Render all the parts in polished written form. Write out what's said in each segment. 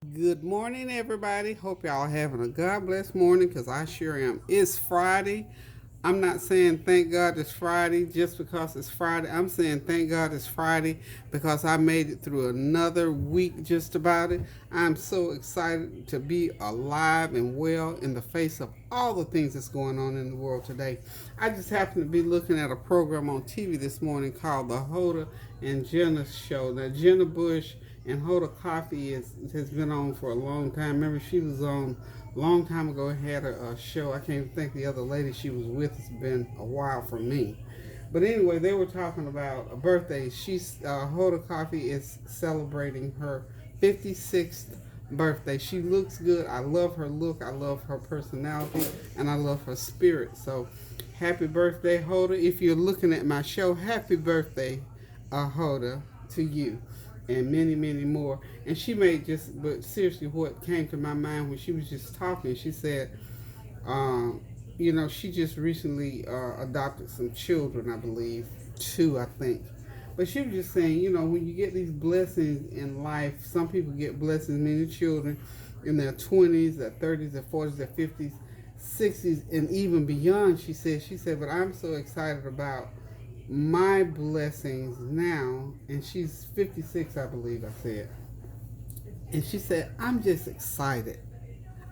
Good morning, everybody. Hope y'all having a God bless morning because I sure am. It's Friday. I'm not saying thank God it's Friday just because it's Friday. I'm saying thank God it's Friday because I made it through another week just about it. I'm so excited to be alive and well in the face of all the things that's going on in the world today. I just happened to be looking at a program on TV this morning called The Hoda and Jenna Show. Now, Jenna Bush and Hoda Coffee has been on for a long time. Remember, she was on a long time ago. Had a show. I can't even think the other lady she was with. It's been a while for me. But anyway, they were talking about a birthday. Hoda Coffee is celebrating her 56th birthday. She looks good. I love her look. I love her personality, and I love her spirit. So, happy birthday, Hoda! If you're looking at my show, happy birthday, Hoda, to you and many, many more. And she made but seriously, what came to my mind when she was just talking, she said, um, she just recently adopted some children, I believe, two, I think. But she was just saying, when you get these blessings in life, some people get blessings, many children in their 20s, their 30s, their 40s, their 50s, 60s, and even beyond, she said, but I'm so excited about my blessings now, and she's 56, I believe I said. And she said, I'm just excited.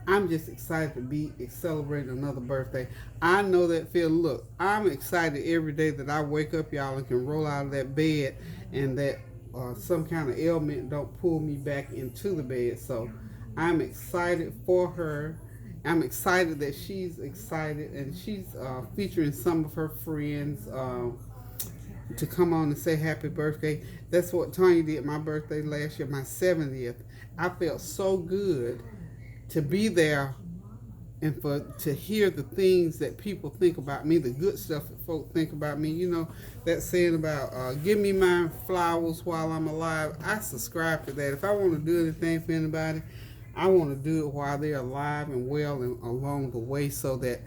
I'm just excited to be celebrating another birthday. I know that feel. Look, I'm excited every day that I wake up, y'all, and can roll out of that bed, and that some kind of ailment don't pull me back into the bed. So I'm excited for her. I'm excited that she's excited, and she's featuring some of her friends. To come on and say happy birthday. That's what Tanya did my birthday last year, my 70th. I felt so good to be there and to hear the things that people think about me, the good stuff that folk think about me. That saying about give me my flowers while I'm alive. I subscribe to that. If I want to do anything for anybody, I want to do it while they're alive and well and along the way, so that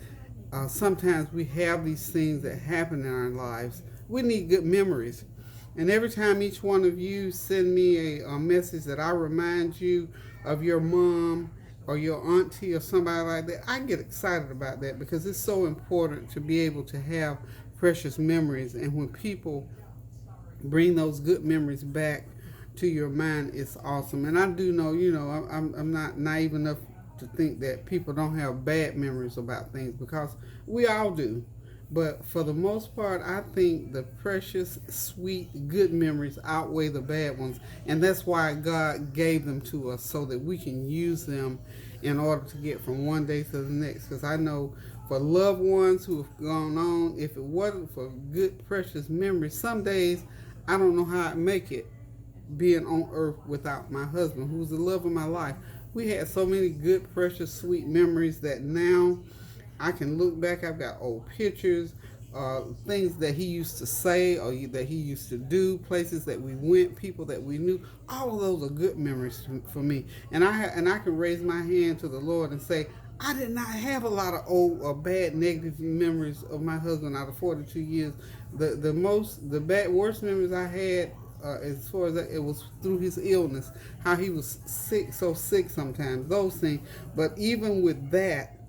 sometimes we have these things that happen in our lives. We need good memories. And every time each one of you send me a message that I remind you of your mom or your auntie or somebody like that, I get excited about that because it's so important to be able to have precious memories. And when people bring those good memories back to your mind, it's awesome. And I do know, I'm not naive enough to think that people don't have bad memories about things, because we all do. But for the most part, I think the precious, sweet, good memories outweigh the bad ones. And that's why God gave them to us, so that we can use them in order to get from one day to the next. Because I know for loved ones who have gone on, if it wasn't for good, precious memories, some days I don't know how I'd make it being on earth without my husband, who's the love of my life. We had so many good, precious, sweet memories that now I can look back. I've got old pictures, things that he used to say or that he used to do, places that we went, people that we knew. All of those are good memories for me. And I can raise my hand to the Lord and say, I did not have a lot of old or bad negative memories of my husband out of 42 years. The worst memories I had, as far as that, it was through his illness, how he was sick, so sick sometimes, those things. But even with that,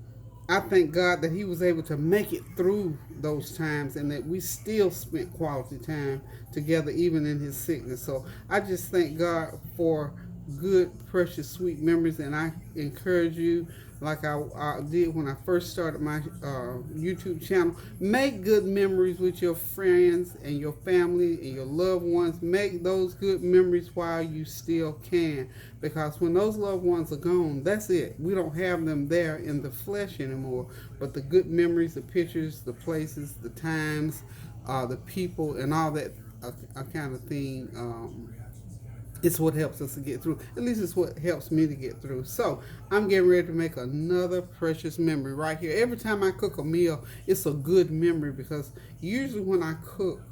I thank God that he was able to make it through those times, and that we still spent quality time together even in his sickness. So I just thank God for good, precious, sweet memories, and I encourage you, like I did when I first started my YouTube channel, make good memories with your friends and your family and your loved ones. Make those good memories while you still can, because when those loved ones are gone, that's it. We don't have them there in the flesh anymore, but the good memories, the pictures, the places, the times, the people, and all that kind of thing. It's what helps us to get through. At least it's what helps me to get through. So I'm getting ready to make another precious memory right here. Every time I cook a meal, it's a good memory, because usually when I cook,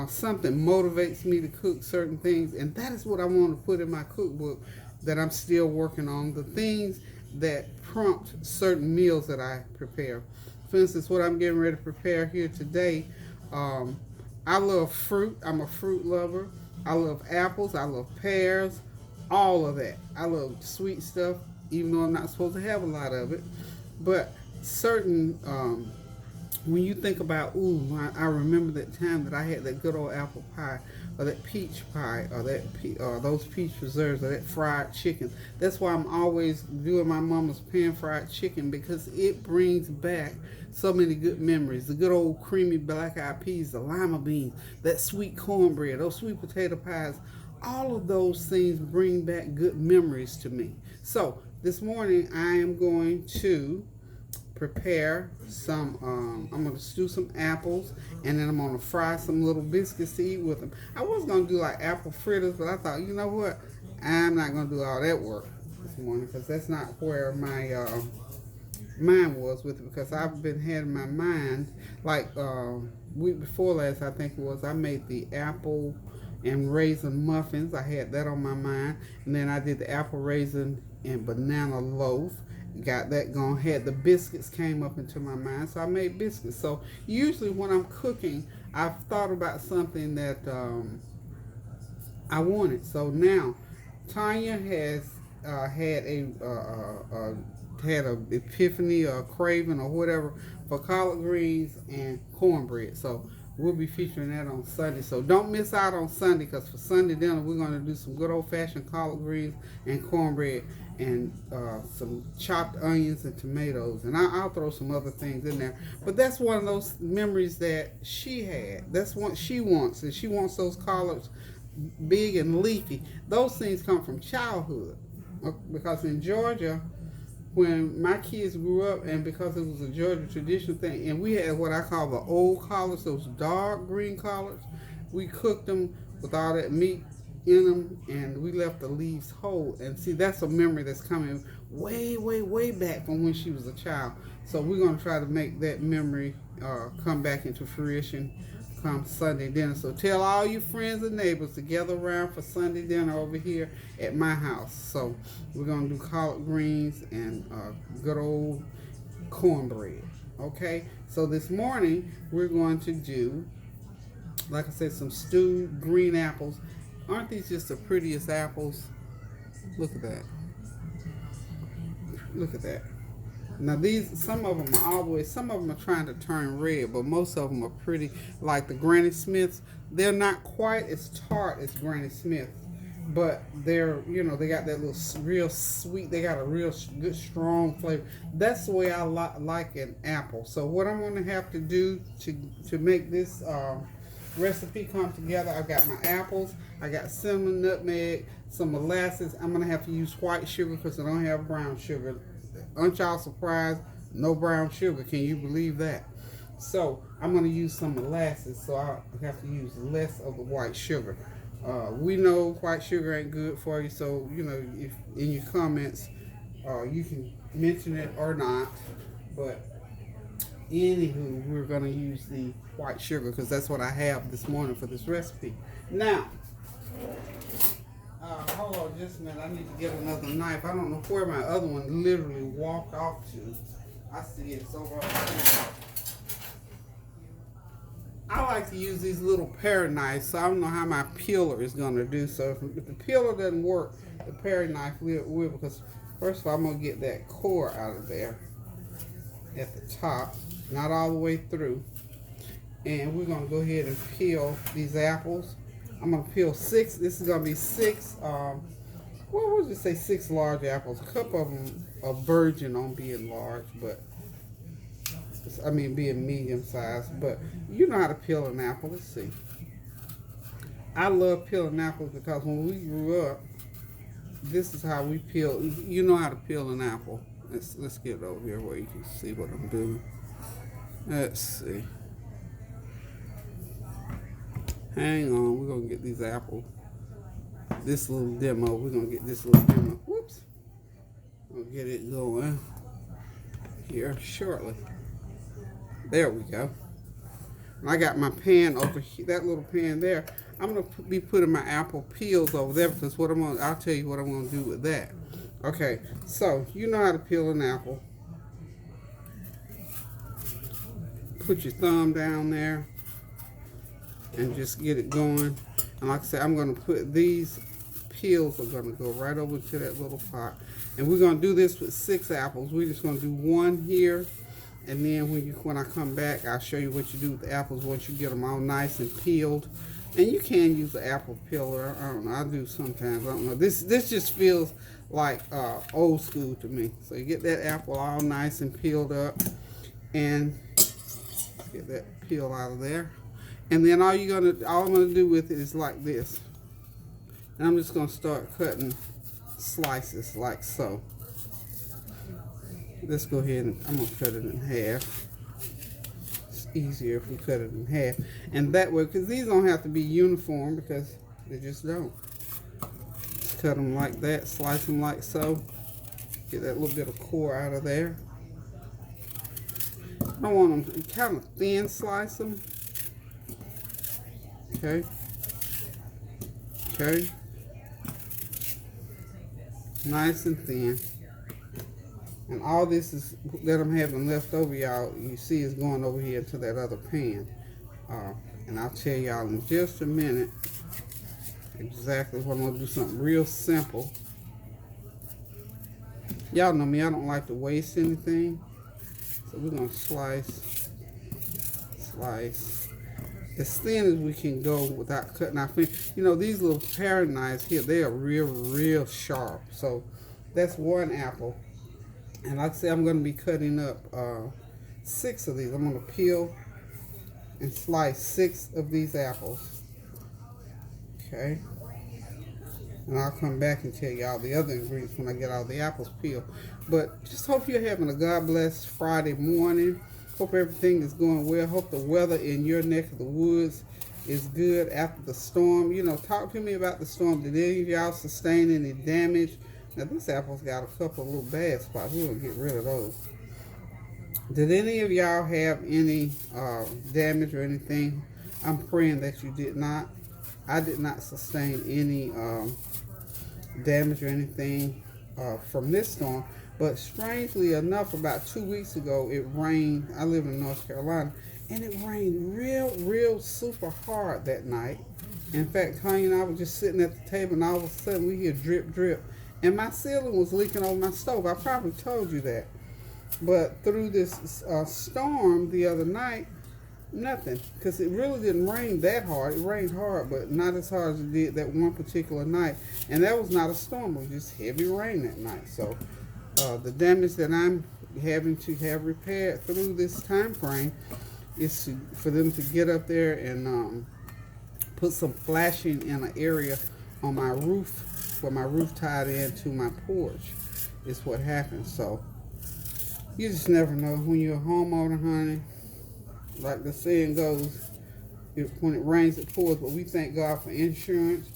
something motivates me to cook certain things, and that is what I want to put in my cookbook that I'm still working on. The things that prompt certain meals that I prepare. For instance, what I'm getting ready to prepare here today, um, I love fruit. I'm a fruit lover. I love apples. I love pears. all of that. I love sweet stuff, even though I'm not supposed to have a lot of it. But certain, when you think about, ooh, I remember that time that I had that good old apple pie, or that peach pie, or those peach preserves, or that fried chicken. That's why I'm always doing my mama's pan fried chicken, because it brings back so many good memories. The good old creamy black eyed peas, the lima beans, that sweet cornbread, those sweet potato pies. All of those things bring back good memories to me. So this morning I am going to prepare some, I'm going to stew some apples, and then I'm going to fry some little biscuits to eat with them. I was going to do like apple fritters, but I thought, you know what, I'm not going to do all that work this morning, because that's not where my mind was with it, because I've been having my mind, like week before last, I think it was, I made the apple and raisin muffins. I had that on my mind, and then I did the apple raisin and banana loaf, got that going. Had the biscuits came up into my mind, so I made biscuits. So usually when I'm cooking, I've thought about something that I wanted. So now Tanya has had a epiphany or a craving or whatever for collard greens and cornbread. So we'll be featuring that on Sunday. So don't miss out on Sunday, because for Sunday dinner we're going to do some good old-fashioned collard greens and cornbread, and some chopped onions and tomatoes, and I'll throw some other things in there. But that's one of those memories that she had. That's what she wants, and she wants those collards big and leafy. Those things come from childhood, because in Georgia, when my kids grew up, and because it was a Georgia tradition thing, and we had what I call the old collards, those dark green collards, we cooked them with all that meat in them, and we left the leaves whole. And see, that's a memory that's coming way, way, way back from when she was a child. So we're going to try to make that memory come back into fruition come Sunday dinner. So tell all your friends and neighbors to gather around for Sunday dinner over here at my house. So we're going to do collard greens and good old cornbread. Okay, so this morning we're going to do, like I said, some stewed green apples. Aren't these just the prettiest apples? Look at that. Look at that. Now these, some of them are always, some of them are trying to turn red, but most of them are pretty, like the Granny Smiths. They're not quite as tart as Granny Smith, but they're, you know, they got that little real sweet, they got a real good strong flavor. That's the way I like an apple. So what I'm going to have to do to make this recipe come together, I've got my apples, I got cinnamon, nutmeg, some molasses. I'm going to have to use white sugar because I don't have brown sugar. Aren't y'all surprised? No brown sugar. Can you believe that? So I'm going to use some molasses, so I have to use less of the white sugar. We know white sugar ain't good for you, so, you know, if in your comments you can mention it or not. But anywho, we're going to use the white sugar because that's what I have this morning for this recipe. Now, hold on just a minute. I need to get another knife. I don't know where my other one literally walked off to. I see it's over there. I like to use these little pair knives, so I don't know how my peeler is going to do. So if the peeler doesn't work, the pair knife will, because first of all, I'm going to get that core out of there at the top, not all the way through. And we're going to go ahead and peel these apples. I'm going to peel 6. This is going to be 6, well, we'll just say 6 large apples. A couple of them are virgin on being large, but being medium sized. But you know how to peel an apple. Let's see. I love peeling apples because when we grew up, this is how we peel. You know how to peel an apple. Let's get it over here where you can see what I'm doing. Let's see. Hang on, we're going to get these apples. This little demo, we're going to get this little demo. Whoops. We'll get it going here shortly. There we go. I got my pan over here, that little pan there. I'm going to be putting my apple peels over there because I'll tell you what I'm going to do with that. Okay, so you know how to peel an apple. Put your thumb down there and just get it going. And like I said, I'm going to put these peels are going to go right over to that little pot. And we're going to do this with 6 apples. We're just going to do 1 here. And then when I come back, I'll show you what you do with the apples once you get them all nice and peeled. And you can use an apple peeler. I don't know. I do sometimes. I don't know. This just feels like old school to me. So you get that apple all nice and peeled up. And get that peel out of there. And then all I'm gonna do with it is like this. And I'm just gonna start cutting slices like so. Let's go ahead and I'm gonna cut it in half. It's easier if we cut it in half. And that way, because these don't have to be uniform because they just don't. Just cut them like that, slice them like so. Get that little bit of core out of there. I want them to kind of thin slice them. Okay. Okay. Nice and thin. And all this is that I'm having left over, y'all, you see is going over here to that other pan. And I'll tell y'all in just a minute exactly what I'm going to do, something real simple. Y'all know me, I don't like to waste anything. So we're going to slice as thin as we can go without cutting our fingers. You know, these little paring knives here, they are real sharp. So that's 1 apple. And like I say, I'm going to be cutting up 6 of these. I'm going to peel and slice 6 of these apples. Okay. And I'll come back and tell y'all the other ingredients when I get all the apples peeled. But just hope you're having a God bless Friday morning. Hope everything is going well. Hope the weather in your neck of the woods is good after the storm. You know, talk to me about the storm. Did any of y'all sustain any damage? Now, this apple's got a couple of little bad spots. We're going to get rid of those. Did any of y'all have any damage or anything? I'm praying that you did not. I did not sustain any damage or anything from this storm. But strangely enough, about 2 weeks ago, it rained. I live in North Carolina, and it rained real super hard that night. In fact, Tanya and I were just sitting at the table, and all of a sudden we hear drip, drip. And my ceiling was leaking over my stove. I probably told you that. But through this storm the other night, nothing. Because it really didn't rain that hard. It rained hard, but not as hard as it did that one particular night. And that was not a storm. It was just heavy rain that night. So the damage that I'm having to have repaired through this time frame is for them to get up there and put some flashing in an area on my roof, where my roof tied into my porch, is what happened. So you just never know when you're a homeowner, honey. Like the saying goes, when it rains, it pours. But we thank God for insurance.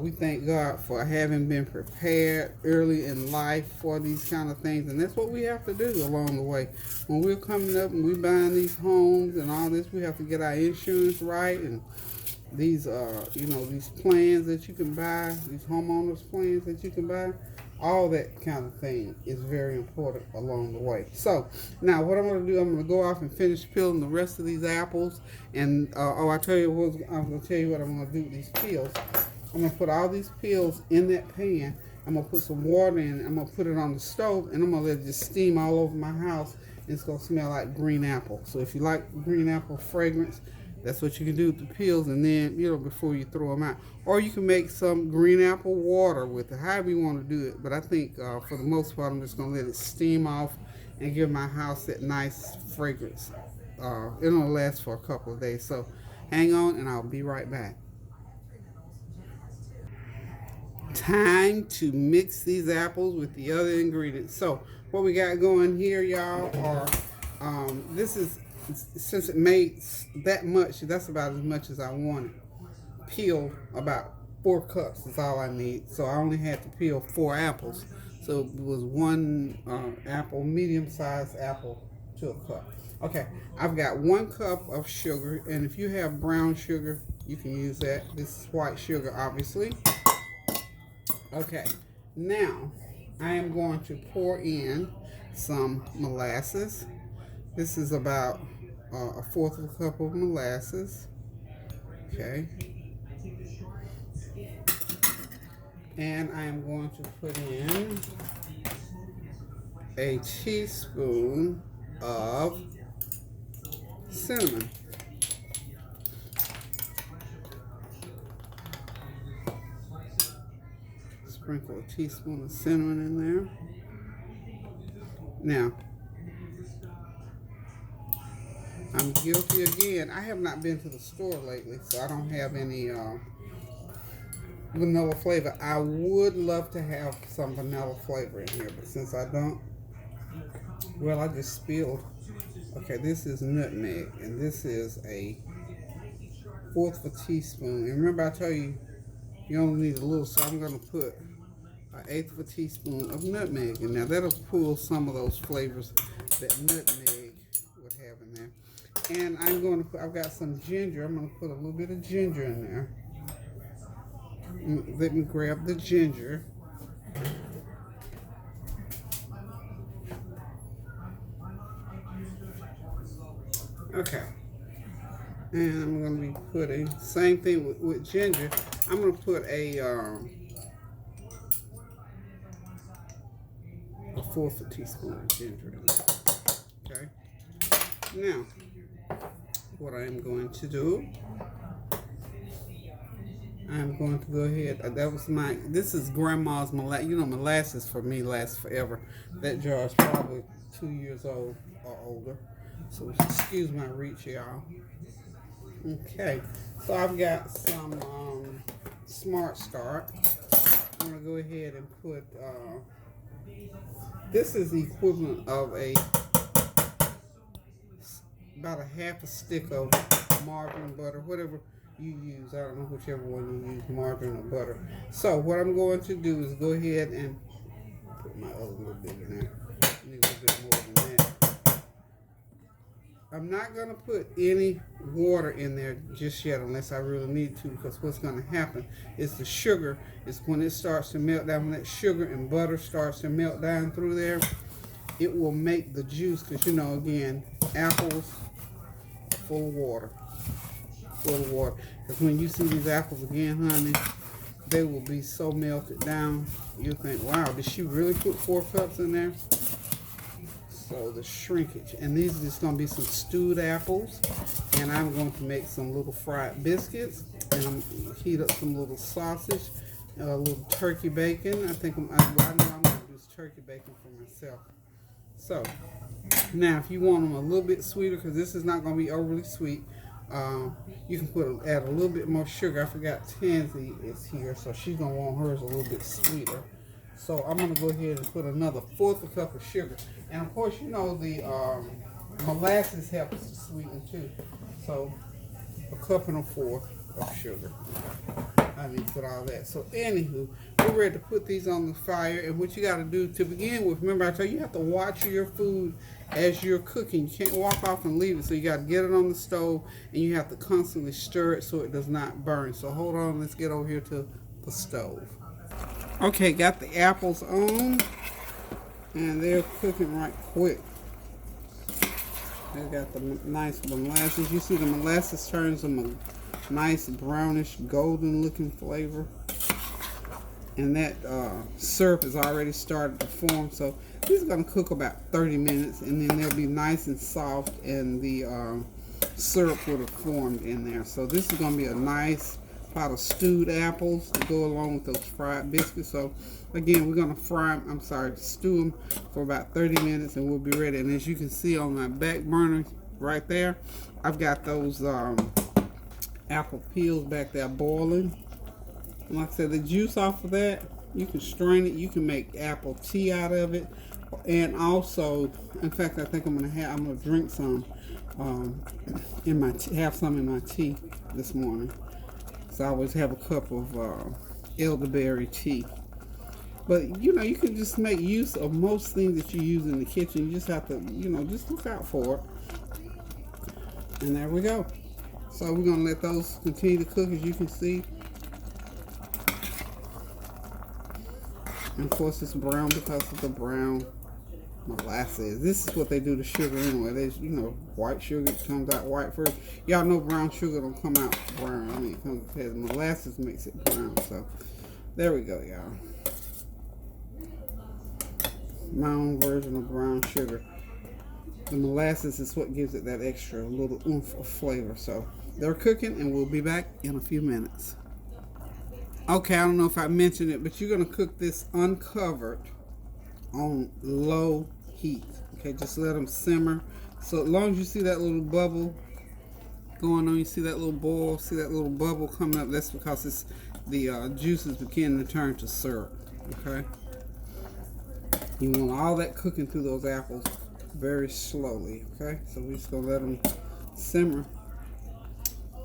We thank God for having been prepared early in life for these kind of things. And that's what we have to do along the way. When we're coming up and we're buying these homes and all this, we have to get our insurance right. And these, these plans that you can buy, these homeowners plans that you can buy, all that kind of thing is very important along the way. So now what I'm going to do, I'm going to go off and finish peeling the rest of these apples. And I'm going to tell you what I'm going to do with these peels. I'm going to put all these peels in that pan. I'm going to put some water in it. I'm going to put it on the stove, and I'm going to let it just steam all over my house. It's going to smell like green apple. So if you like green apple fragrance, that's what you can do with the peels, and then, before you throw them out. Or you can make some green apple water with it, however you want to do it. But I think for the most part, I'm just going to let it steam off and give my house that nice fragrance. It'll last for a couple of days. So hang on, and I'll be right back. Time to mix these apples with the other ingredients. So what we got going here, y'all, are this is, since it made that much, that's about as much as I wanted. Peel about 4 cups is all I need. So I only had to peel 4 apples. So it was 1 apple, medium-sized apple to a cup. Okay, I've got 1 cup of sugar, and if you have brown sugar, you can use that. This is white sugar, obviously. Okay, now I am going to pour in some molasses. This is about 1/4 of a cup of molasses. Okay. And I am going to put in a teaspoon of cinnamon. Sprinkle a teaspoon of cinnamon in there. Now, I'm guilty again. I have not been to the store lately, so I don't have any vanilla flavor. I would love to have some vanilla flavor in here, but since I don't, well, I just spilled. Okay, this is nutmeg, and this is a 1/4 of a teaspoon. And remember, I told you, you only need a little, so I'm going to put an 1/8 of a teaspoon of nutmeg. And now that'll pull some of those flavors that nutmeg would have in there. And I'm going to put, I've got some ginger. I'm going to put a little bit of ginger in there. Let me grab the ginger. Okay. And I'm going to be putting, same thing with ginger. I'm going to put a 1/4 a teaspoon of ginger in there. Okay. Now, what I am going to do, I'm going to go ahead. That was this is Grandma's molasses. You know, molasses for me lasts forever. That jar is probably 2 years old or older. So excuse my reach, y'all. Okay, so I've got some Smart Start. I'm going to go ahead and put, this is the equivalent of about a 1/2 a stick of margarine, butter, whatever you use. I don't know whichever one you use, margarine or butter. So what I'm going to do is go ahead and put my other little bit in there. I need a little bit more than that. I'm not going to put any water in there just yet unless I really need to, because what's going to happen is the sugar is when it starts to melt down, when that sugar and butter starts to melt down through there, it will make the juice, because you know, again, apples are full of water. Because when you see these apples again, honey, they will be so melted down, you'll think, wow, did she really put 4 cups in there? So the shrinkage, and these are just going to be some stewed apples, and I'm going to make some little fried biscuits, and I'm going to heat up some little sausage, a little turkey bacon. I think I know I'm going to do turkey bacon for myself. So now, if you want them a little bit sweeter, because this is not going to be overly sweet, you can add a little bit more sugar. I forgot Tansy is here, so she's going to want hers a little bit sweeter. So I'm going to go ahead and put another 1/4 a cup of sugar. And of course, you know, the molasses helps to sweeten too. So 1 1/4 cup of sugar. I need to put all that. So anywho, we're ready to put these on the fire. And what you got to do to begin with, remember I told you, you have to watch your food as you're cooking. You can't walk off and leave it. So you got to get it on the stove, and you have to constantly stir it so it does not burn. So hold on, let's get over here to the stove. Okay, got the apples on, and they're cooking right quick. They got the nice molasses. You see the molasses turns them a nice brownish golden looking flavor. And that syrup has already started to form. So these are going to cook about 30 minutes, and then they'll be nice and soft, and the syrup would have formed in there. So this is going to be a nice pot of stewed apples to go along with those fried biscuits. So again, we're going to stew them for about 30 minutes, and we'll be ready. And as you can see on my back burner right there, I've got those apple peels back there boiling. And like I said, the juice off of that, you can strain it. You can make apple tea out of it. And also, in fact, I think I'm gonna drink some have some in my tea this morning. So I always have a cup of elderberry tea. But you know, you can just make use of most things that you use in the kitchen. You just have to, you know, just look out for it. And there we go. So we're gonna let those continue to cook, as you can see. And of course it's brown because of the brown molasses. This is what they do to sugar anyway. They, you know, white sugar comes out white first. Y'all know brown sugar don't come out brown. I mean, because molasses makes it brown. So There we go, y'all. My own version of brown sugar. The molasses is what gives it that extra little oomph of flavor. So they're cooking, and we'll be back in a few minutes. Okay, I don't know if I mentioned it, but you're going to cook this uncovered on low heat. Okay, just let them simmer. So as long as you see that little bubble going on, you see that little boil, see that little bubble coming up, that's because it's the juices beginning to turn to syrup. Okay, you want all that cooking through those apples very slowly. Okay, so we're just gonna let them simmer,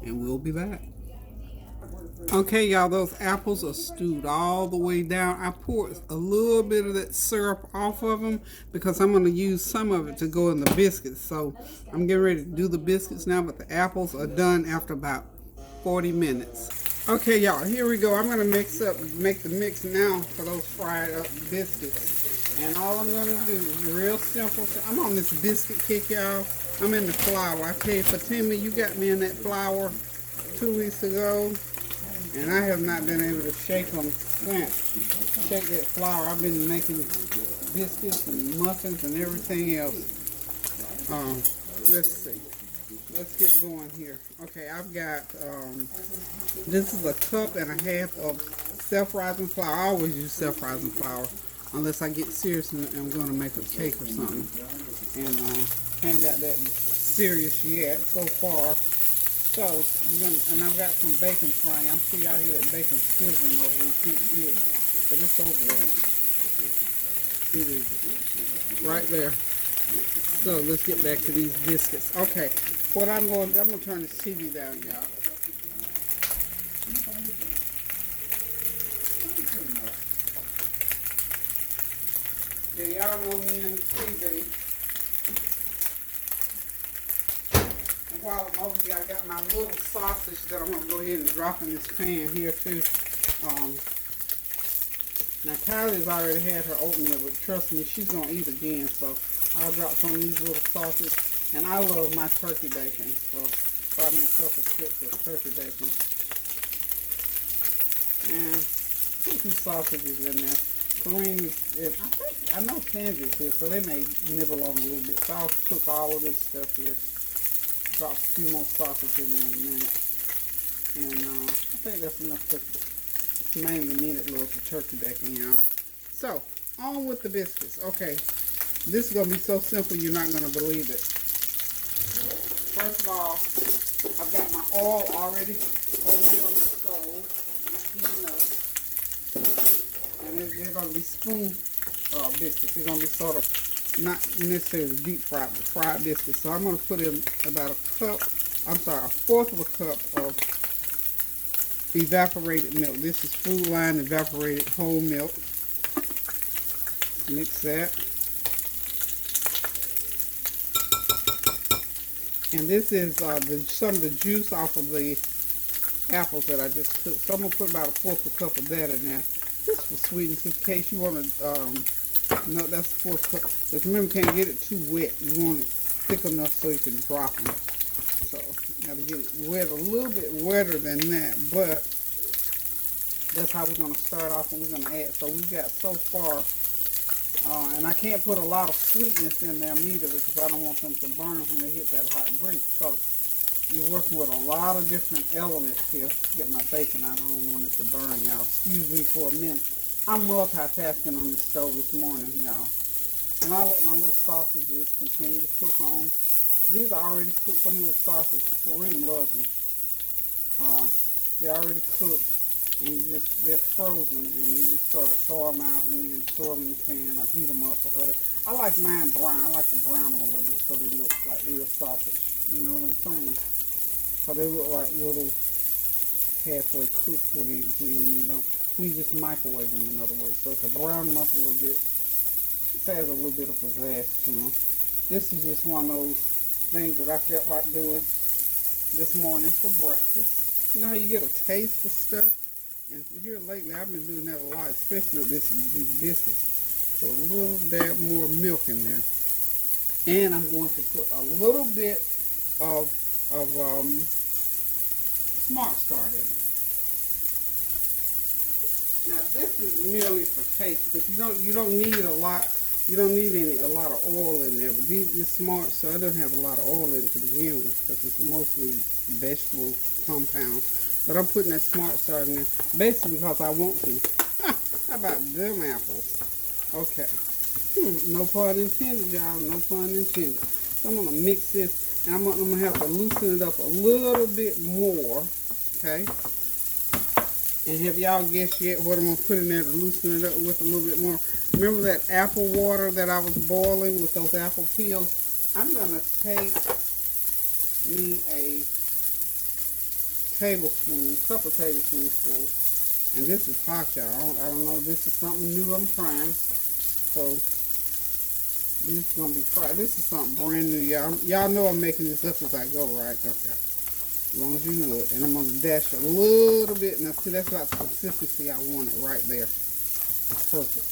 and we'll be back. Okay, y'all, those apples are stewed all the way down. I poured a little bit of that syrup off of them because I'm going to use some of it to go in the biscuits. So I'm getting ready to do the biscuits now, but the apples are done after about 40 minutes. Okay, y'all, here we go. I'm going to make the mix now for those fried up biscuits. And all I'm going to do is real simple. I'm on this biscuit kick, y'all. I'm in the flour. I tell you, Fatima, you got me in that flour 2 weeks ago. And I have not been able to shake them since. Shake that flour. I've been making biscuits and muffins and everything else. Let's see. Let's get going here. Okay, I've got, this is a cup and a half of self-rising flour. I always use self-rising flour unless I get serious and I'm going to make a cake or something. And haven't got that serious yet so far. So, and I've got some bacon frying. I'm sure y'all hear that bacon sizzling over here. You can't see it, but it's over there. It is right there. So, let's get back to these biscuits. Okay, what I'm going to turn this TV down, y'all. Yeah, y'all know me in the TV. While I'm over here, I got my little sausage that I'm going to go ahead and drop in this pan here too. Now Kylie's already had her oatmeal, but trust me, she's going to eat again. So I'll drop some of these little sausages. And I love my turkey bacon. So probably a couple strips of turkey bacon. And put some sausages in there. Kareem, I know Tangi's here, so they may nibble on a little bit. So I'll cook all of this stuff here. Drop a few more sausage in there in a minute. And I think that's enough for mainly needed loads of turkey bacon, y'all. So, on with the biscuits. Okay, this is going to be so simple you're not going to believe it. First of all, I've got my oil already over here on the stove. It's heating up. And they're going to be spoon biscuits. They're going to be sort of not necessarily deep fried, but fried biscuits. So I'm going to put in about a fourth of a cup of evaporated milk. This is Food Line evaporated whole milk. Mix that. And this is some of the juice off of the apples that I just cooked. So I'm going to put about a fourth of a cup of that in there. Just for sweetness, in case you want to no, that's a fourth cup. Just remember, you can't get it too wet. You want it thick enough so you can drop them. So, you got to get it wet, a little bit wetter than that. But that's how we're going to start off, and we're going to add. So we got so far, and I can't put a lot of sweetness in them either because I don't want them to burn when they hit that hot grease. So you're working with a lot of different elements here. Get my bacon out. I don't want it to burn, y'all. Excuse me for a minute. I'm multitasking on the stove this morning, y'all. And I'll let my little sausages continue to cook on. These are already cooked. Some little sausage. Kareem loves them. They're already cooked. And they're frozen. And you just sort of thaw them out and then throw them in the pan or heat them up for her. I like mine brown. I like to brown them a little bit so they look like real sausage. You know what I'm saying? So they look like little halfway cooked when you don't. We just microwave them, in other words. So to brown them up a little bit, it adds a little bit of pizzazz to them. This is just one of those things that I felt like doing this morning for breakfast. You know how you get a taste for stuff? And here lately, I've been doing that a lot, especially with these biscuits. Put a little dab more milk in there. And I'm going to put a little bit of Smart Start in it. Now this is merely for taste, because you don't need a lot. You don't need a lot of oil in there. But this smart, so it doesn't have a lot of oil in it to begin with, because it's mostly vegetable compound. But I'm putting that smart start in there basically because I want to. How about them apples? Okay. No pun intended, y'all. No pun intended. So I'm gonna mix this, and I'm gonna have to loosen it up a little bit more. Okay. And have y'all guessed yet what I'm going to put in there to loosen it up with a little bit more? Remember that apple water that I was boiling with those apple peels? I'm going to take me a couple tablespoons. And this is hot, y'all. I don't know. This is something new I'm trying. So, this is going to be fried. This is something brand new, y'all. Y'all know I'm making this up as I go, right? Okay. As long as you know it. And I'm going to dash a little bit. Now, see, that's about the consistency I want it right there. Perfect.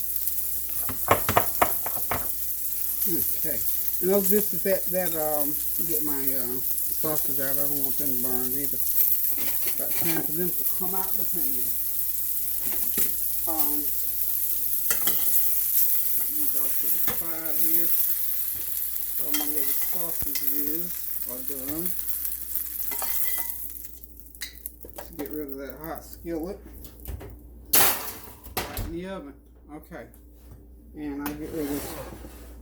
Okay. And those biscuits get my sausage out. I don't want them burned either. Got time for them to come out the pan. These are to the side here. So my little sausages are done. Get rid of that hot skillet right in the oven. Okay, and I get rid of.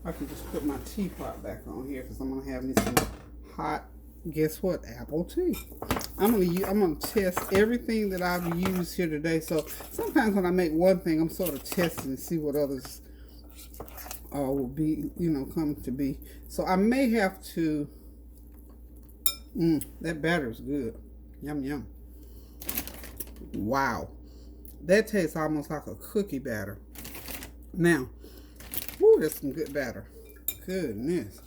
I can just put my teapot back on here because I'm gonna have me some hot. Guess what? Apple tea. I'm gonna test everything that I've used here today. So sometimes when I make one thing, I'm sort of testing to see what others will be, come to be. So I may have to. That batter is good. Yum yum. Wow, that tastes almost like a cookie batter. Now, woo, that's some good batter. Goodness.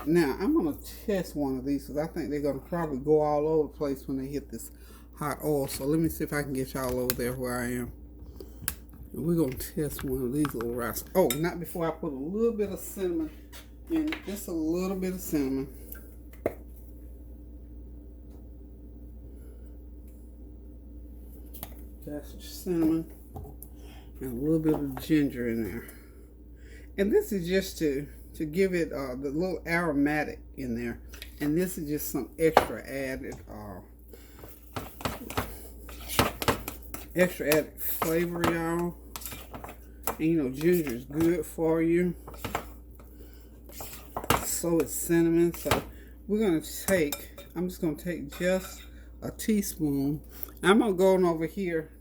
Now, I'm going to test one of these because I think they're going to probably go all over the place when they hit this hot oil. So let me see if I can get y'all over there where I am. And we're going to test one of these little rice. Oh, not before I put a little bit of cinnamon in it. Just a little bit of cinnamon. That's cinnamon and a little bit of ginger in there. And this is just to give it the little aromatic in there. And this is just some extra added flavor, y'all. And ginger is good for you. So is cinnamon. So I'm just gonna take just a teaspoon. I'm gonna go on over here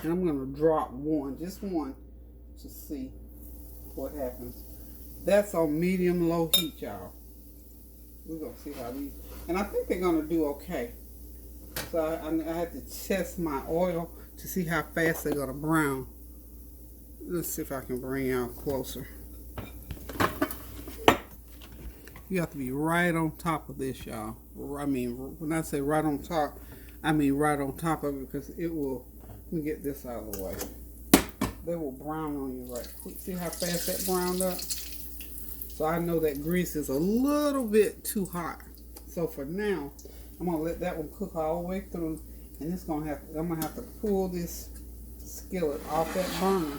and I'm gonna drop just one, to see what happens. That's on medium-low heat, y'all. We're gonna see how these, and I think they're gonna do okay. So I had to test my oil to see how fast they're gonna brown. Let's see if I can bring y'all closer. You have to be right on top of this, y'all. I mean, when I say right on top, I mean right on top of it, because it will. Let me get this out of the way. They will brown on you right quick. See how fast that browned up? So I know that grease is a little bit too hot. So for now, I'm gonna let that one cook all the way through, and I'm gonna have to pull this skillet off that burner.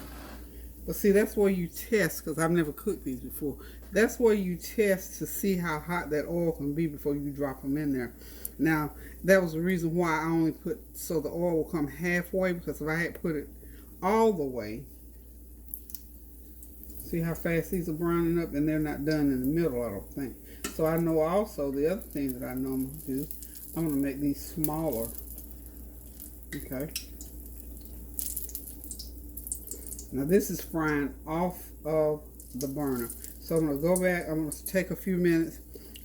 But see, that's where you test, because I've never cooked these before. That's where you test to see how hot that oil can be before you drop them in there. Now, that was the reason why I only put, so the oil will come halfway, because if I had put it all the way, see how fast these are browning up, and they're not done in the middle, I don't think. So I know also, the other thing that I know I'm going to do, I'm going to make these smaller. Okay. Now this is frying off of the burner. So I'm going to go back, I'm going to take a few minutes.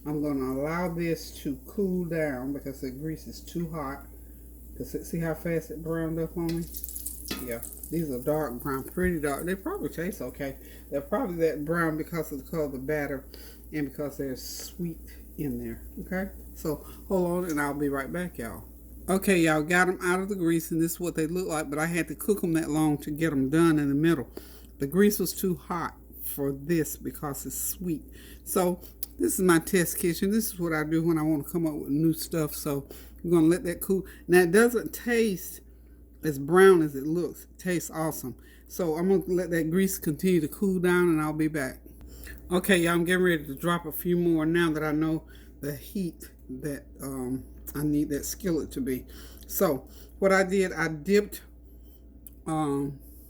I'm going to allow this to cool down because the grease is too hot. See how fast it browned up on me? Yeah, these are dark brown, pretty dark. They probably taste okay. They're probably that brown because of the color of the batter and because there's sweet in there. Okay, so hold on and I'll be right back, y'all. Okay, y'all, got them out of the grease, and this is what they look like, but I had to cook them that long to get them done in the middle. The grease was too hot for this because it's sweet. So this is my test kitchen. This is what I do when I want to come up with new stuff. So I'm going to let that cool. Now, it doesn't taste as brown as it looks. It tastes awesome. So I'm going to let that grease continue to cool down and I'll be back. Okay, y'all, I'm getting ready to drop a few more now that I know the heat that I need that skillet to be. So what I did, I dipped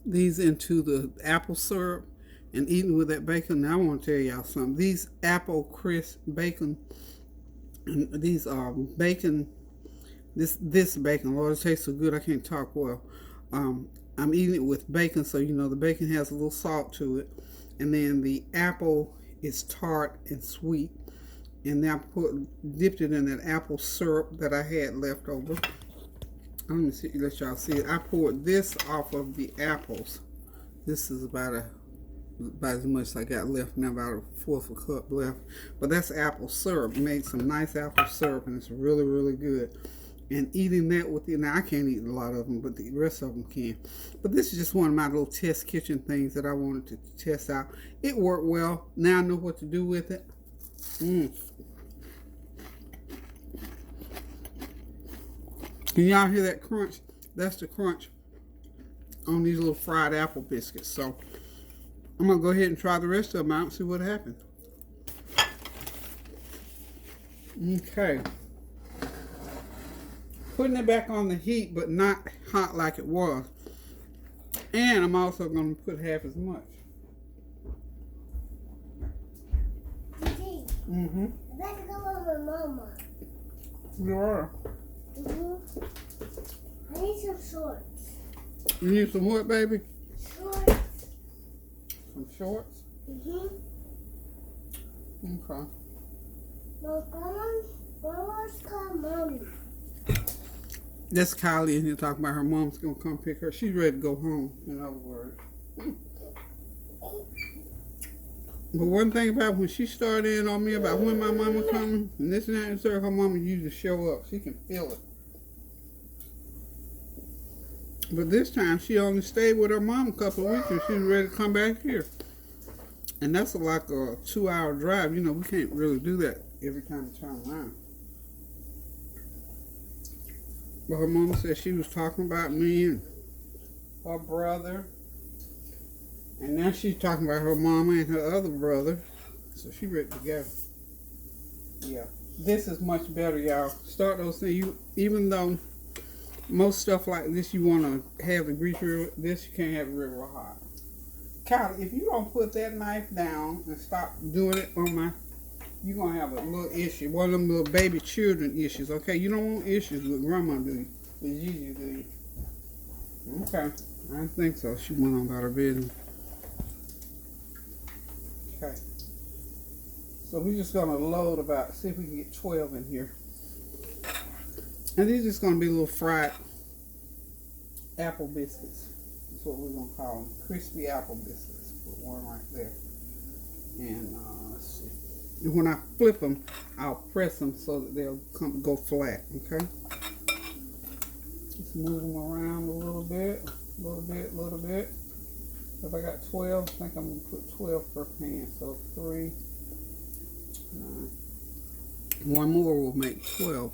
these into the apple syrup and eating with that bacon. Now I want to tell y'all something. These apple crisp bacon, these are bacon. This bacon, Lord, it tastes so good I can't talk well. I'm eating it with bacon, so you know the bacon has a little salt to it, and then the apple is tart and sweet. And then I dipped it in that apple syrup that I had left over. Let me see, let y'all see it. I poured this off of the apples. This is about as much as I got left now, about a fourth of a cup left. But that's apple syrup. Made some nice apple syrup, and it's really, really good. And eating that with the, now I can't eat a lot of them, but the rest of them can. But this is just one of my little test kitchen things that I wanted to test out. It worked well. Now I know what to do with it. Can y'all hear that crunch? That's the crunch on these little fried apple biscuits. So I'm going to go ahead and try the rest of them out and see what happens. Okay. Putting it back on the heat, but not hot like it was. And I'm also going to put half as much. Mm-hmm. I better go with my mama. You are. Mm-hmm. I need some shorts. You need some what, baby? Shorts. Some shorts? Mm-hmm. Okay. Mama's called Mommy. That's Kylie in here talking about her mom's going to come pick her. She's ready to go home, in other words. But one thing about when she started in on me about when my mama coming, and this and that, and so her mama usually show up. She can feel it. But this time, she only stayed with her mom a couple of weeks, and she was ready to come back here. And that's like a 2-hour drive. You know, we can't really do that every time we turn around. But her mama said she was talking about me and her brother. And now she's talking about her mama and her other brother. So she ready to go. Yeah. This is much better, y'all. Start those things. Even though most stuff like this you want to have the grease real, this you can't have it real hot. Kylie, if you don't put that knife down and stop doing it on my, you're going to have a little issue. One of them little baby children issues, okay? You don't want issues with grandma, do you? With Gigi, do you? Okay. I don't think so. She went on about her business. Okay. So we're just going to load about, see if we can get 12 in here. And these are just going to be little fried apple biscuits. That's what we're going to call them. Crispy apple biscuits. Put one right there. And let's see. And when I flip them, I'll press them so that they'll go flat, okay? Just move them around a little bit. If I got 12, I think I'm going to put 12 per pan. So 3, 9. One more will make 12.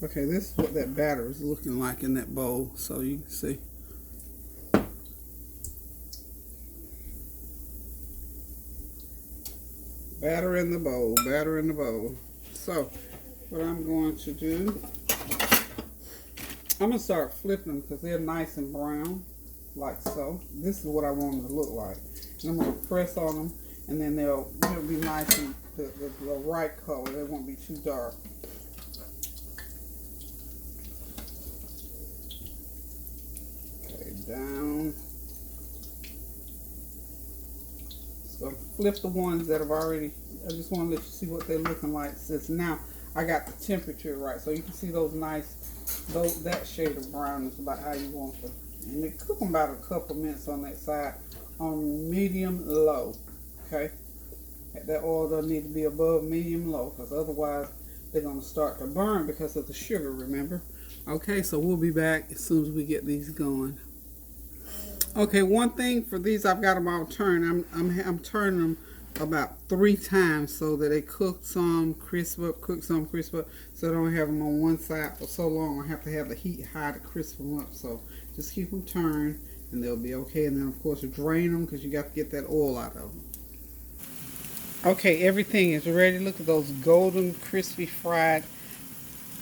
Okay, this is what that batter is looking like in that bowl, so you can see. Batter in the bowl, batter in the bowl. So, what I'm going to do, I'm going to start flipping them because they're nice and brown, like so. This is what I want them to look like. And I'm going to press on them, and then they'll be nice and the right color. They won't be too dark. Okay, down. So flip the ones that have already, I just want to let you see what they're looking like since now I got the temperature right. So you can see those nice, that shade of brown is about how you want them. And they cook them about a couple minutes on that side on medium low, okay? That oil doesn't need to be above medium low because otherwise they're going to start to burn because of the sugar, remember? Okay, so we'll be back as soon as we get these going. Okay, one thing for these, I've got them all turned. I'm turning them about 3 times so that they cook some, crisp up, so I don't have them on one side for so long. I have to have the heat high to crisp them up. So just keep them turned and they'll be okay. And then of course drain them because you got to get that oil out of them. Okay, everything is ready. Look at those golden crispy fried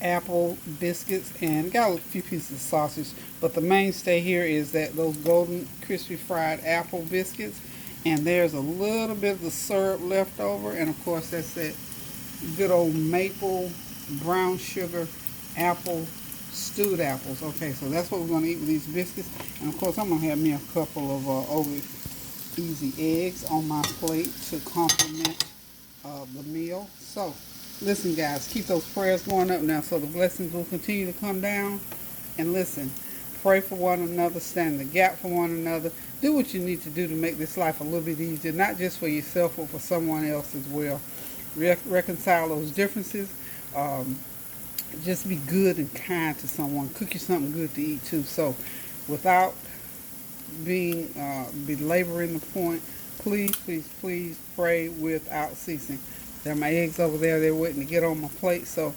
apple biscuits, and got a few pieces of sausage, but the mainstay here is that those golden crispy fried apple biscuits, and there's a little bit of the syrup left over, and of course that's that good old maple brown sugar apple stewed apples. Okay, so that's what we're going to eat with these biscuits, and of course I'm going to have me a couple of over easy eggs on my plate to complement the meal. So listen guys, keep those prayers going up now so the blessings will continue to come down. And listen, pray for one another, stand in the gap for one another, do what you need to do to make this life a little bit easier, not just for yourself but for someone else as well. Reconcile those differences. Just be good and kind to someone. Cook you something good to eat too. So without belaboring the point, please pray without ceasing. There are my eggs over there. They're waiting to get on my plate. So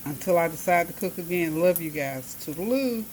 until I decide to cook again, love you guys. Toodaloo.